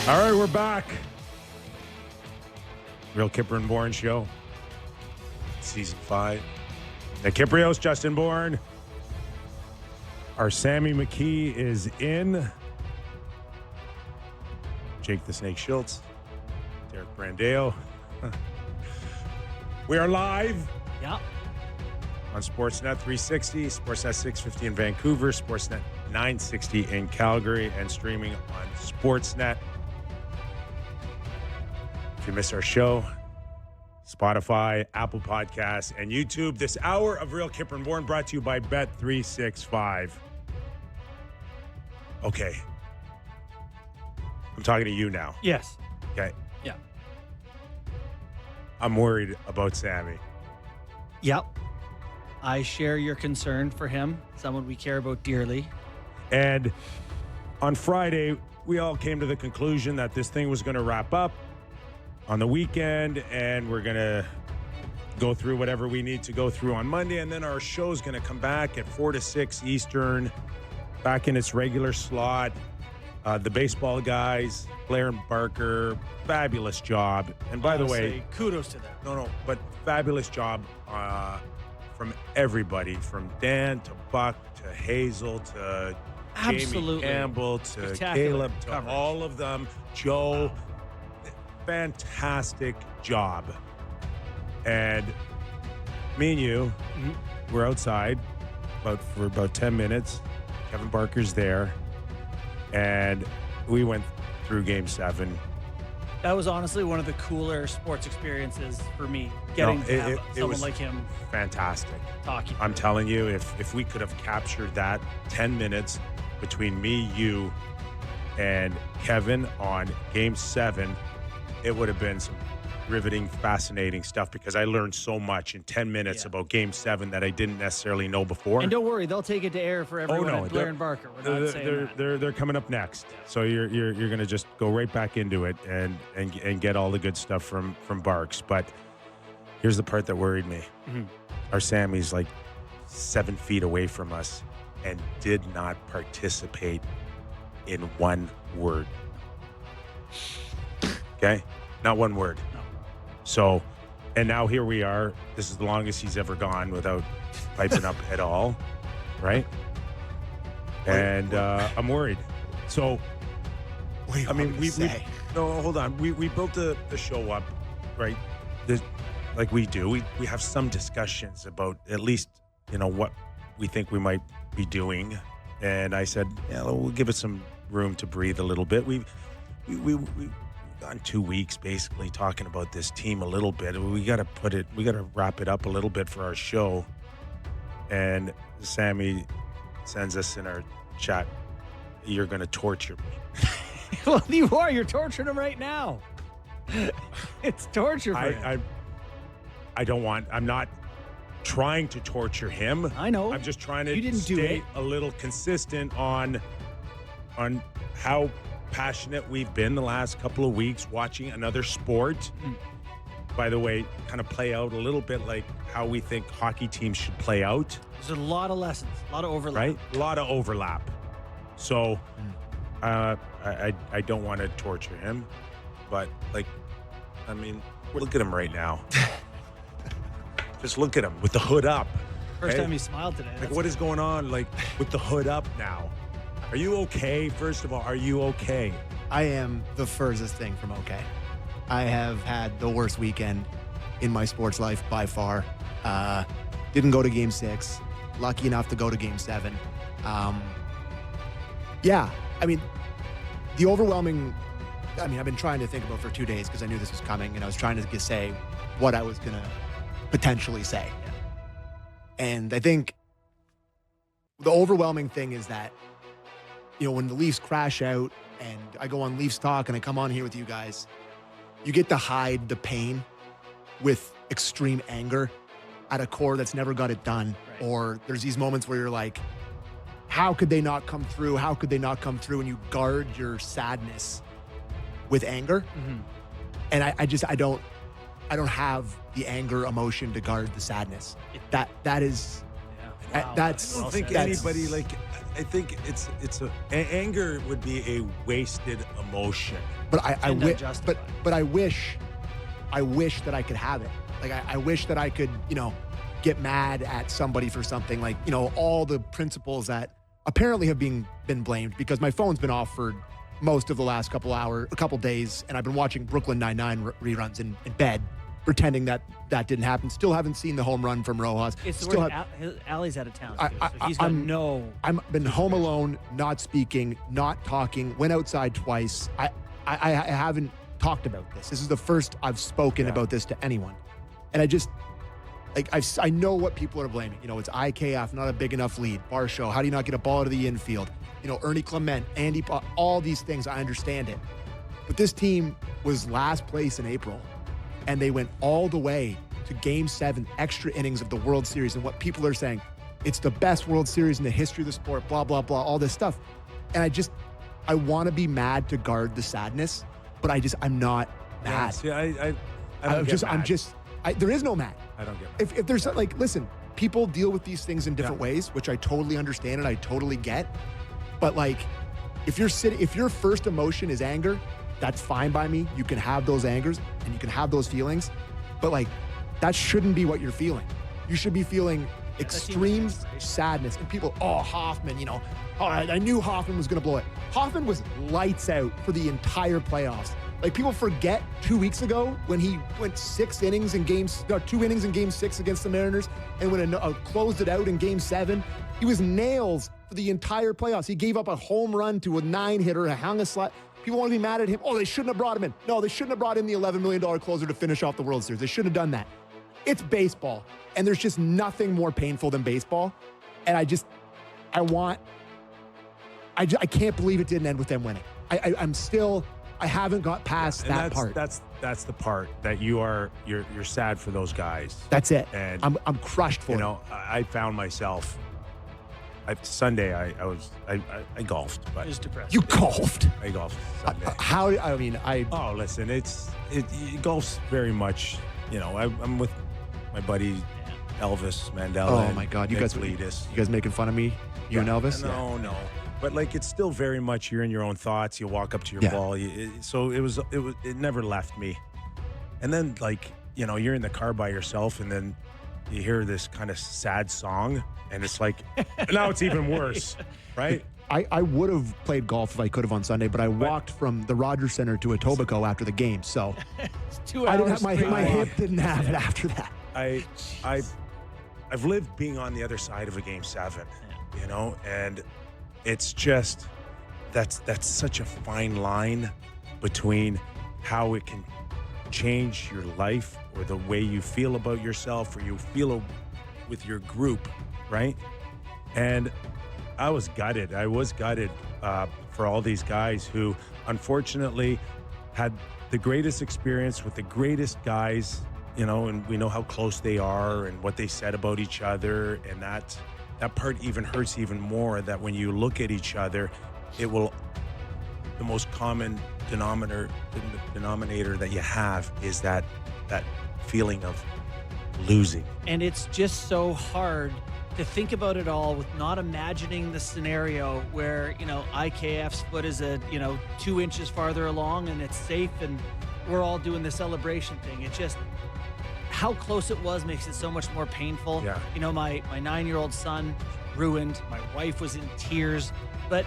All right, we're back. Real Kipper and Bourne Show. Season 5. The Kypreos, Justin Bourne. Our Sammy McKee is in. Jake the Snake Schultz. Derek Brandeo. We are live. Yeah. On Sportsnet 360, Sportsnet 650 in Vancouver, Sportsnet 960 in Calgary, and streaming on Sportsnet. If you missed our show, Spotify, Apple Podcasts, and YouTube. This hour of Real Kipper and Bourne brought to you by Bet365. Okay. I'm talking to you now. Yes. Okay. Yeah. I'm worried about Sammy. Yep. I share your concern for him, someone we care about dearly. And on Friday, we all came to the conclusion that this thing was going to wrap up on the weekend, and we're going to go through whatever we need to go through on Monday, and then our show's going to come back at 4 to 6 Eastern, back in its regular slot. The baseball guys, Blair and Barker, fabulous job. And by the way, kudos to them. No, but fabulous job from everybody, from Dan to Buck to Hazel to Absolutely. Jamie Campbell to Spectacular Caleb to coverage. all of them. Joe, Wow. Fantastic job. And me and you, we're outside for about 10 minutes. Kevin Barker's there. And we went through Game 7. That was honestly one of the cooler sports experiences for me, getting to have it someone was like him fantastic. talking. I'm telling you, if we could have captured that 10 minutes between me, you, and Kevin on Game 7, it would have been some riveting, fascinating stuff, because I learned so much in 10 minutes about Game 7 that I didn't necessarily know before. And don't worry, they'll take it to air for everyone at Blair and Barker. We're not saying that. They're coming up next. So you're going to just go right back into it and get all the good stuff from Barks. But here's the part that worried me. Our Sammy's like 7 feet away from us and did not participate in one word. Okay? Not one word. No. So, and now here we are. This is the longest he's ever gone without piping up at all, right? And I'm worried. So, I mean, we no, hold on. We built the show up, right? Like we do. We have some discussions about at least, what we think we might be doing. And I said, yeah, we'll give it some room to breathe a little bit. We've gone 2 weeks basically talking about this team a little bit. We got to wrap it up a little bit for our show. And Sammy sends us in our chat, you're going to torture me. Well, you are. You're torturing him right now. It's torture for him. I'm not trying to torture him. I know. I'm just trying to You didn't do stay it. a little consistent on how passionate we've been the last couple of weeks watching another sport. By the way, kind of play out a little bit like how we think hockey teams should play out. There's a lot of lessons, a lot of overlap. Right? A lot of overlap. So I don't want to torture him, but look at him right now. Just look at him with the hood up. First okay? time he smiled today. Like, what is going on? Like, with the hood up now? Are you okay? First of all, are you okay? I am the furthest thing from okay. I have had the worst weekend in my sports life by far. Didn't go to Game 6. Lucky enough to go to Game 7. The overwhelming... I've been trying to think about it for 2 days because I knew this was coming, and I was trying to say what I was going to potentially say. And I think the overwhelming thing is that, when the Leafs crash out and I go on Leafs Talk and I come on here with you guys, you get to hide the pain with extreme anger at a core that's never got it done. Right. Or there's these moments where you're like, how could they not come through? How could they not come through? And you guard your sadness with anger. And I don't have the anger emotion to guard the sadness. That is, Wow. that's. I don't think that's- anybody think anger would be a wasted emotion. But I And wish, unjustified. but I wish that I could have it. Like I wish that I could, get mad at somebody for something. Like, all the principles that apparently have been blamed, because my phone's been off for most of the last couple days, and I've been watching Brooklyn Nine-Nine reruns in bed, pretending that didn't happen. Still haven't seen the home run from Rojas. It's Still where Allie's out of town, too, so he's got I'm- no. I've been home alone, not speaking, not talking, went outside twice. I haven't talked about this. This is the first I've spoken about this to anyone. And I just, I know what people are blaming. It's IKF, not a big enough lead. Barshow, how do you not get a ball to the infield? Ernie Clement, Andy, all these things, I understand it. But this team was last place in April, and they went all the way to Game 7, extra innings of the World Series. And what people are saying, it's the best World Series in the history of the sport, blah, blah, blah, all this stuff. And I want to be mad to guard the sadness, but I'm not mad. Yeah, see, I don't get mad. There is no mad. I don't get mad. If there's listen, people deal with these things in different ways, which I totally understand and I totally get. But if your first emotion is anger, that's fine by me. You can have those angers and you can have those feelings, but that shouldn't be what you're feeling. You should be feeling extreme sadness. And people, Hoffman, I knew Hoffman was going to blow it. Hoffman was lights out for the entire playoffs. People forget 2 weeks ago when he went 2 innings in Game 6 against the Mariners, and when closed it out in Game 7, he was nails for the entire playoffs. He gave up a home run to a 9-hitter, hung a slot. People want to be mad at him. Oh, they shouldn't have brought him in. No, they shouldn't have brought in the $11 million closer to finish off the World Series. They shouldn't have done that. It's baseball, and there's just nothing more painful than baseball. And I can't believe it didn't end with them winning. I haven't got past that part. That's the part that you're sad for those guys. That's it. And I'm crushed for it. I found myself. Sunday I golfed, but It was depressing. You golfed. I golfed Sunday. Oh, listen, golf's very much. I'm with my buddy Elvis Mandela. Oh my God, and you guys Leadis. making fun of me? You and Elvis? No. But it's still very much you're in your own thoughts. You walk up to your ball. So it never left me. And then you're in the car by yourself, and then you hear this kind of sad song, and it's now it's even worse, right? I would have played golf if I could have on Sunday, but I walked from the Rogers Center to Etobicoke after the game, so It's 2 hours. I didn't have my straight. hip didn't have it after that. I've lived being on the other side of a Game 7, and it's just that's such a fine line between how it can change your life or the way you feel about yourself or you feel with your group, right? And I was gutted. For all these guys who unfortunately had the greatest experience with the greatest guys, and we know how close they are and what they said about each other, and that part even hurts even more, that when you look at each other, the most common denominator that you have is that feeling of losing. And it's just so hard to think about it all with not imagining the scenario where, IKF's foot is 2 inches farther along and it's safe and we're all doing the celebration thing. It just, how close it was makes it so much more painful. Yeah. My 9-year-old son ruined. My wife was in tears. But,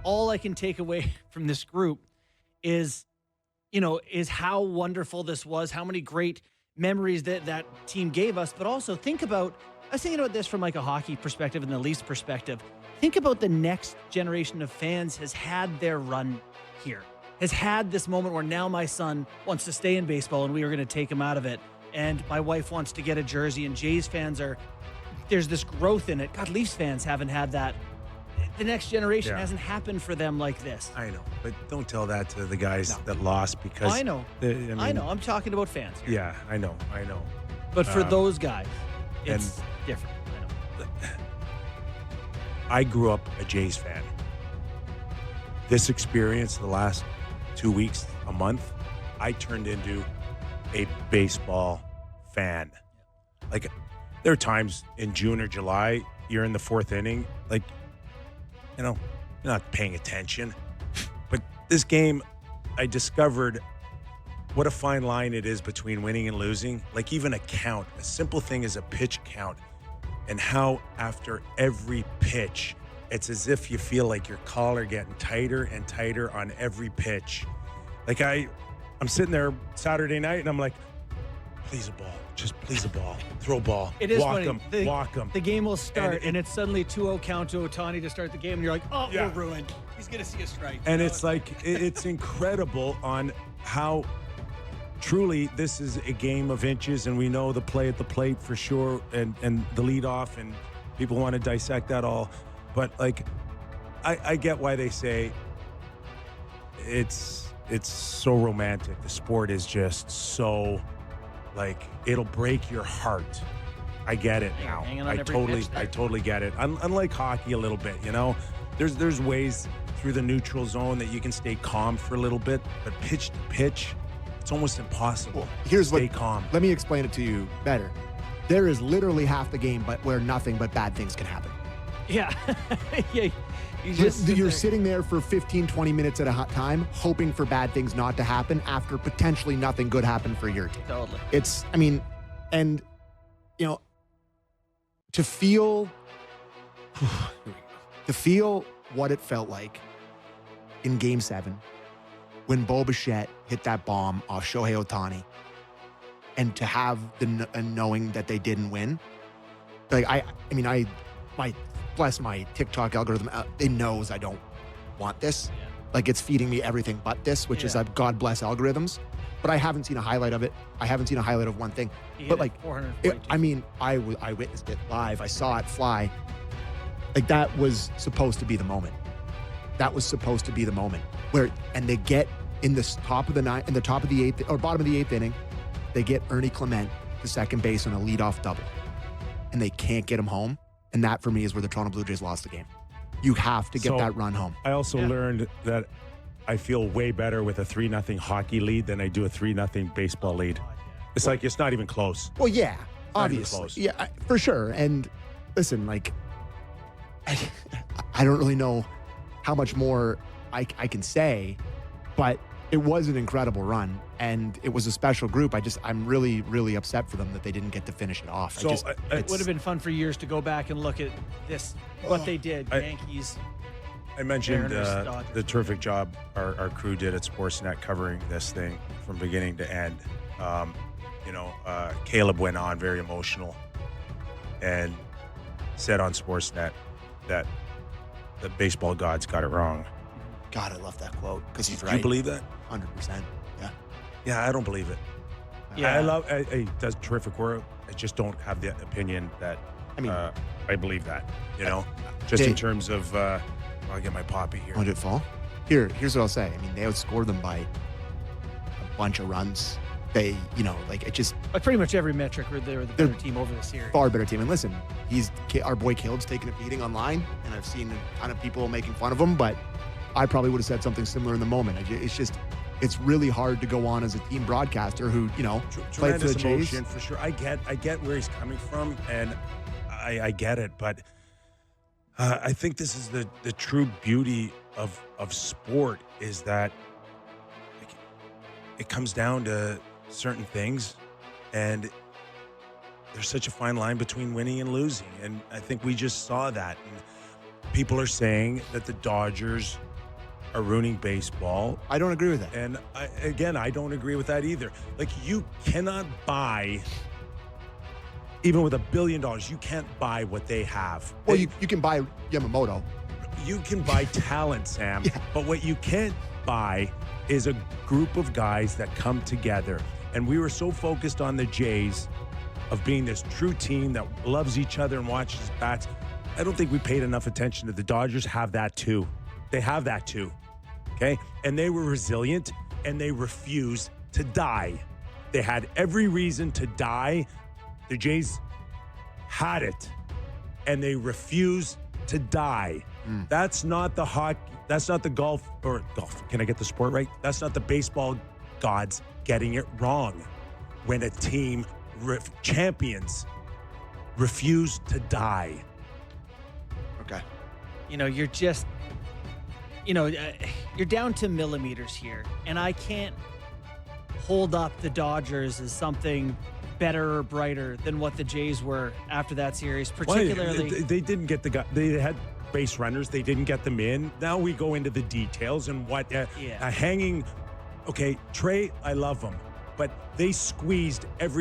all I can take away from this group is how wonderful this was, how many great memories that team gave us. But also I was thinking about this from a hockey perspective and the Leafs perspective. Think about the next generation of fans has had their run here, has had this moment where now my son wants to stay in baseball and we are going to take him out of it. And my wife wants to get a jersey, and Jays fans there's this growth in it. God, Leafs fans haven't had that. The next generation hasn't happened for them like this. I know, but don't tell that to the guys that lost, because I know. I know. I'm talking about fans here. Yeah, I know. But for those guys, it's different. I know. I grew up a Jays fan. This experience, the last 2 weeks, a month, I turned into a baseball fan. There are times in June or July, you're in the 4th inning, you're not paying attention. But this game, I discovered what a fine line it is between winning and losing. Like even a count, a simple thing is a pitch count, and how after every pitch, it's as if you feel like your collar getting tighter and tighter on every pitch. Like I'm sitting there Saturday night and I'm like, please a ball. Just please a ball. Throw a ball. It is walk funny. them. Walk them. The game will start, and it's suddenly 2-0 count to Ohtani to start the game, and you're like, oh, Yeah. we're ruined. He's going to see a strike. And it's like, it's incredible on how truly this is a game of inches, and we know the play at the plate for sure, and the leadoff, and people want to dissect that all. But like, I get why they say it's so romantic. The sport is just so, like, it'll break your heart. I get it now. Hanging on I every totally pitch there. I totally get it. Unlike hockey a little bit, there's ways through the neutral zone that you can stay calm for a little bit, but pitch to pitch, it's almost impossible. Well, here's stay calm. Let me explain it to you better. There is literally half the game, but where nothing but bad things can happen. Yeah. Yeah. You just You're sitting there for 15, 20 minutes at a time, hoping for bad things not to happen after potentially nothing good happened for your team. Totally. To feel what it felt like in Game 7 when Bo Bichette hit that bomb off Shohei Ohtani, and to have the knowing that they didn't win. Like bless my TikTok algorithm, it knows I don't want this. Yeah. Like it's feeding me everything but this, which is God bless algorithms. But I haven't seen a highlight of it. I haven't seen a highlight of one thing. He But hit like, 442. I witnessed it live. I saw it fly. Like that was supposed to be the moment. That was supposed to be the moment and they get in the top of the ninth, in the top of the eighth or bottom of the eighth inning, they get Ernie Clement to second base on a leadoff double, and they can't get him home. And that for me is where the Toronto Blue Jays lost the game. You have to get that run home. I also learned that I feel way better with a 3-0 hockey lead than I do a 3-0 baseball lead. It's like it's not even close. Well, yeah, Not even obviously. close. Yeah, for sure. And listen, like, I don't really know how much more I can say, but it was an incredible run, and it was a special group. I'm really, really upset for them that they didn't get to finish it off. So It would have been fun for years to go back and look at what they did. Yankees. I mentioned Mariners, Dodgers. the terrific job our crew did at Sportsnet covering this thing from beginning to end. Caleb went on very emotional and said on Sportsnet that the baseball gods got it wrong. God, I love that quote because he's Do right. you believe that? 100%. Yeah. Yeah, I don't believe it. Yeah. He does terrific work. I just don't have the opinion that I believe that, just in Dave- terms of, I'll get my poppy here. When did it fall? Here's what I'll say. I mean, they outscored them by a bunch of runs. They, it just Like pretty much every metric, they were the better team over the series. far better team. And listen, our boy Caleb's taking a beating online, and I've seen a ton of people making fun of him, but I probably would have said something similar in the moment. It's really hard to go on as a team broadcaster who, played for Tremendous the Jays. emotion for sure. I get where he's coming from, and I get it, but I think this is the true beauty of sport is that it comes down to certain things, and there's such a fine line between winning and losing, and I think we just saw that. And people are saying that the Dodgers are ruining baseball. I don't agree with that. And I don't agree with that either. Like, you cannot buy, even with $1 billion, you can't buy what they have. Well, you can buy Yamamoto. You can buy talent, Sam, Yeah. but what you can't buy is a group of guys that come together. And we were so focused on the Jays of being this true team that loves each other and watches bats. I don't think we paid enough attention to the Dodgers have that too. They have that too. Okay? And they were resilient, and they refused to die. They had every reason to die. The Jays had it, and they refused to die. That's not the hockey. That's not the golf. Can I get the sport right? That's not the baseball gods getting it wrong. When a team champions refuse to die. Okay. you're just, you're down to millimeters here. And I can't hold up the Dodgers as something better or brighter than what the Jays were after that series, particularly. Well, they didn't get the guy. They had base runners. They didn't get them in. Now we go into the details and what a hanging. Okay, Trey, I love him, but they squeezed every